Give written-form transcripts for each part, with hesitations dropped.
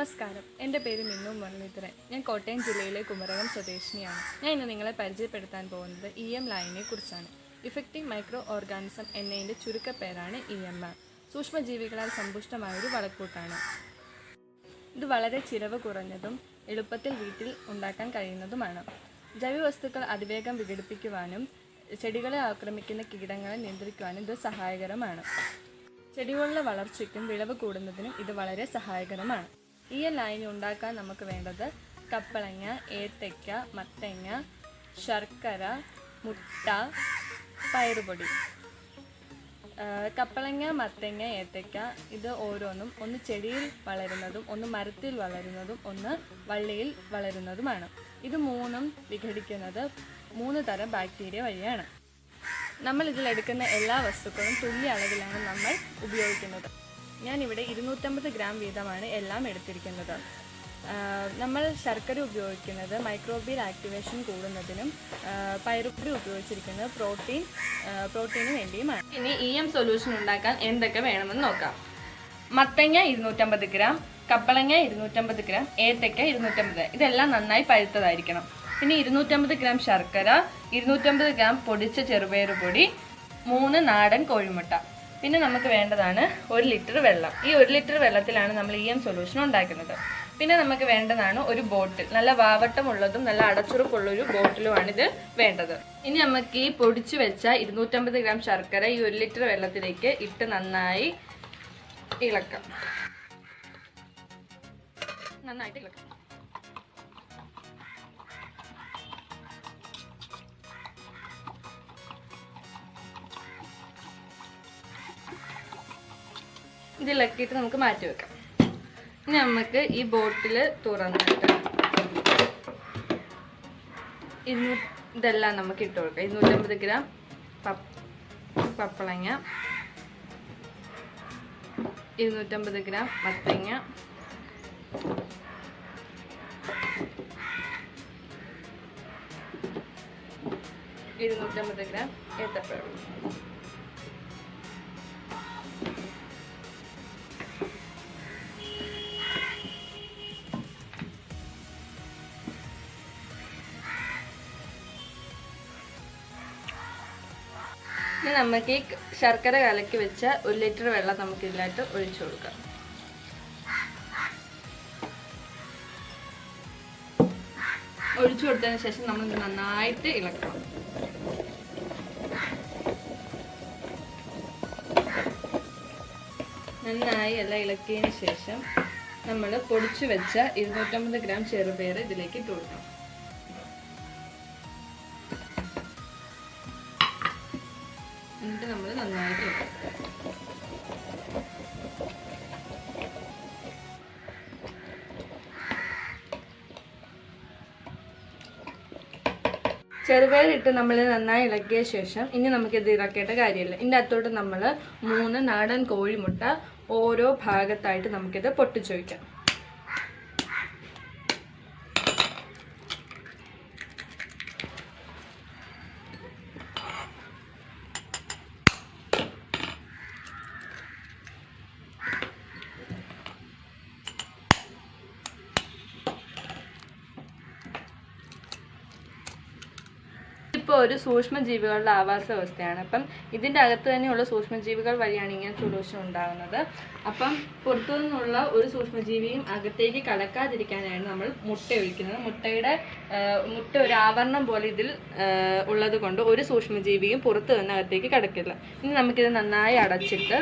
നമസ്കാരം, എൻ്റെ പേര് മിന്നു മുരളീധരൻ. ഞാൻ കോട്ടയം ജില്ലയിലെ കുമരകം സ്വദേശിനിയാണ്. ഞാൻ ഇന്ന് നിങ്ങളെ പരിചയപ്പെടുത്താൻ പോകുന്നത് EM ലായനിയെ കുറിച്ചാണ്. ഇഫക്റ്റീവ് മൈക്രോ ഓർഗാനിസം എന്നതിൻ്റെ ചുരുക്കപ്പേരാണ് EMR. സൂക്ഷ്മജീവികളാൽ സമ്പുഷ്ടമായൊരു വളക്കൂട്ടാണ്. ഇത് വളരെ ചിലവ് കുറഞ്ഞതും എളുപ്പത്തിൽ വീട്ടിൽ ഉണ്ടാക്കാൻ കഴിയുന്നതുമാണ്. ജൈവവസ്തുക്കൾ അതിവേഗം വിഘടിപ്പിക്കുവാനും ചെടികളെ ആക്രമിക്കുന്ന കീടങ്ങളെ നിയന്ത്രിക്കുവാനും ഇത് സഹായകരമാണ്. ചെടികളുടെ വളർച്ചയ്ക്കും വിളവ് കൂടുന്നതിനും ഇത് വളരെ സഹായകരമാണ്. EM ലായനി ഉണ്ടാക്കാൻ നമുക്ക് വേണ്ടത് കപ്പളങ്ങ, ഏത്തയ്ക്ക, മത്തങ്ങ, ശർക്കര, മുട്ട, പയറുപൊടി. കപ്പളങ്ങ, മത്തങ്ങ, ഏത്തയ്ക്ക ഇത് ഓരോന്നും ഒന്ന് ചെടിയിൽ വളരുന്നതും ഒന്ന് മരത്തിൽ വളരുന്നതും ഒന്ന് വള്ളിയിൽ വളരുന്നതുമാണ്. ഇത് മൂന്നും വിഘടിക്കുന്നത് 3 തരം ബാക്ടീരിയ വഴിയാണ്. നമ്മൾ ഇതിലെടുക്കുന്ന എല്ലാ വസ്തുക്കളും തുല്യ അളവിലാണ് നമ്മൾ ഉപയോഗിക്കുന്നത്. ഞാനിവിടെ 250 ഗ്രാം വീതമാണ് എല്ലാം എടുത്തിരിക്കുന്നത്. നമ്മൾ ശർക്കര ഉപയോഗിക്കുന്നത് മൈക്രോബിയൽ ആക്ടിവേഷൻ കൂടുന്നതിനും പയറുപൊടി ഉപയോഗിച്ചിരിക്കുന്നത് പ്രോട്ടീന് വേണ്ടിയുമാണ്. ഇനി EM സൊല്യൂഷൻ ഉണ്ടാക്കാൻ എന്തൊക്കെ വേണമെന്ന് നോക്കാം. മത്തങ്ങ 250 ഗ്രാം, കപ്പളങ്ങ 250 ഗ്രാം, ഏത്തയ്ക്ക 250. ഇതെല്ലാം നന്നായി പഴുത്തതായിരിക്കണം. പിന്നെ 250 ഗ്രാം ശർക്കര, 250 ഗ്രാം പൊടിച്ച ചെറുപയറുപൊടി, 3 നാടൻ കോഴിമുട്ട. പിന്നെ നമുക്ക് വേണ്ടതാണ് 1 ലിറ്റർ വെള്ളം. ഈ 1 ലിറ്റർ വെള്ളത്തിലാണ് നമ്മൾ EM സൊല്യൂഷൻ ഉണ്ടാക്കുന്നത്. പിന്നെ നമുക്ക് വേണ്ടതാണ് ഒരു ബോട്ടിൽ, നല്ല വാവട്ടമുള്ളതും നല്ല അടച്ചുറപ്പുള്ളൊരു ബോട്ടിലുമാണ് ഇത് വേണ്ടത്. ഇനി നമുക്ക് ഈ പൊടിച്ചു വെച്ച 250 ഗ്രാം ശർക്കര ഈ 1 ലിറ്റർ വെള്ളത്തിലേക്ക് ഇട്ട് നന്നായി ഇളക്കാം. നന്നായിട്ട് ഇളക്കാം. ഇതിളക്കിയിട്ട് നമുക്ക് മാറ്റി വെക്കാം. ഇനി നമുക്ക് ഈ ബോട്ടിൽ തുറന്നിട്ട് ഇതെല്ലാം നമുക്ക് ഇട്ട് കൊടുക്കാം. 250 ഗ്രാം പപ്പളങ്ങ, 250 ഗ്രാം മത്തങ്ങ, 250 ഗ്രാം ഏത്തപ്പഴം. ഇനി നമുക്ക് ഈ ശർക്കര കലക്കി വെച്ച 1 ലിറ്റർ വെള്ളം നമുക്ക് ഇതിലായിട്ട് ഒഴിച്ചു കൊടുക്കാം. ഒഴിച്ചു കൊടുത്തതിന് ശേഷം നമ്മൾ നന്നായിട്ട് ഇളക്കണം. നന്നായി എല്ലാം ഇളക്കിയതിന് ശേഷം നമ്മൾ പൊടിച്ചു വെച്ച 250 ഗ്രാം ചെറുപയർ ഇതിലേക്ക് ഇട്ട് കൊടുക്കണം. എന്നിട്ട് നമ്മൾ നന്നായിട്ട് ചെറുപയറിട്ട് നമ്മൾ നന്നായി ഇളക്കിയ ശേഷം ഇനി നമുക്കിത് ഇറക്കേണ്ട കാര്യമില്ല. ഇതിൻ്റെ അകത്തോട്ട് നമ്മൾ 3 നാടൻ കോഴിമുട്ട ഓരോ ഭാഗത്തായിട്ട് നമുക്കിത് പൊട്ടിച്ചു വയ്ക്കാം. ഇപ്പോൾ ഒരു സൂക്ഷ്മജീവികളുടെ ആവാസ വ്യവസ്ഥയാണ്. അപ്പം ഇതിൻ്റെ അകത്ത് തന്നെയുള്ള സൂക്ഷ്മജീവികൾ വഴിയാണ് ഇങ്ങനെ സൊല്യൂഷൻ ഉണ്ടാകുന്നത്. അപ്പം പുറത്തു നിന്നുള്ള ഒരു സൂക്ഷ്മജീവിയും അകത്തേക്ക് കടക്കാതിരിക്കാനാണ് നമ്മൾ മുട്ട ഒഴിക്കുന്നത്. മുട്ട ഒരു ആവരണം പോലെ ഇതിൽ ഉള്ളത് കൊണ്ട് ഒരു സൂക്ഷ്മജീവിയും പുറത്തു നിന്ന് അകത്തേക്ക് കടക്കില്ല. ഇനി നമുക്കിത് നന്നായി അടച്ചിട്ട്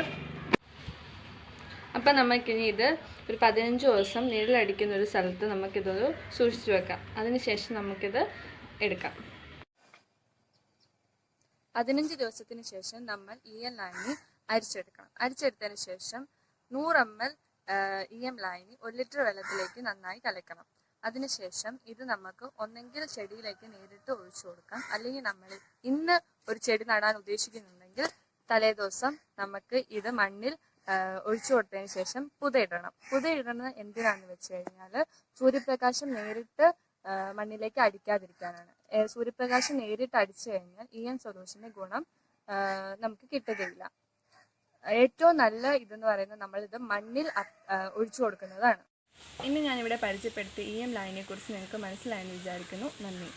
അപ്പം നമുക്കിനി ഇത് ഒരു 15 ദിവസം നിഴലടിക്കുന്ന ഒരു സ്ഥലത്ത് നമുക്കിതൊന്ന് സൂക്ഷിച്ചു വെക്കാം. അതിനുശേഷം നമുക്കിത് എടുക്കാം. 15 ദിവസത്തിന് ശേഷം നമ്മൾ EM ലായനി അരിച്ചെടുക്കണം. അരിച്ചെടുത്തതിന് ശേഷം 100 ml EM ലായനി 1 ലിറ്റർ വെള്ളത്തിലേക്ക് നന്നായി കലക്കണം. അതിനുശേഷം ഇത് നമുക്ക് ഒന്നെങ്കിൽ ചെടിയിലേക്ക് നേരിട്ട് ഒഴിച്ചു കൊടുക്കാം, അല്ലെങ്കിൽ നമ്മൾ ഇന്ന് ഒരു ചെടി നടാൻ ഉദ്ദേശിക്കുന്നുണ്ടെങ്കിൽ തലേദിവസം നമുക്ക് ഇത് മണ്ണിൽ ഒഴിച്ചു കൊടുത്തതിന് ശേഷം പുതയിടണം. എന്തിനാണെന്ന് വെച്ച് കഴിഞ്ഞാൽ സൂര്യപ്രകാശം നേരിട്ട് മണ്ണിലേക്ക് അടിക്കാതിരിക്കാനാണ്. സൂര്യപ്രകാശം നേരിട്ട് അടിച്ചു കഴിഞ്ഞാൽ EM സൊല്യൂഷന്റെ ഗുണം നമുക്ക് കിട്ടുകയില്ല. ഏറ്റവും നല്ല ഇതെന്ന് പറയുന്നത് നമ്മൾ ഇത് മണ്ണിൽ ഒഴിച്ചു കൊടുക്കുന്നതാണ്. ഇന്ന് ഞാനിവിടെ പരിചയപ്പെടുത്തിയ EM ലായനിയെക്കുറിച്ച് നിങ്ങൾക്ക് മനസ്സിലായെന്ന് വിചാരിക്കുന്നു. നന്ദി.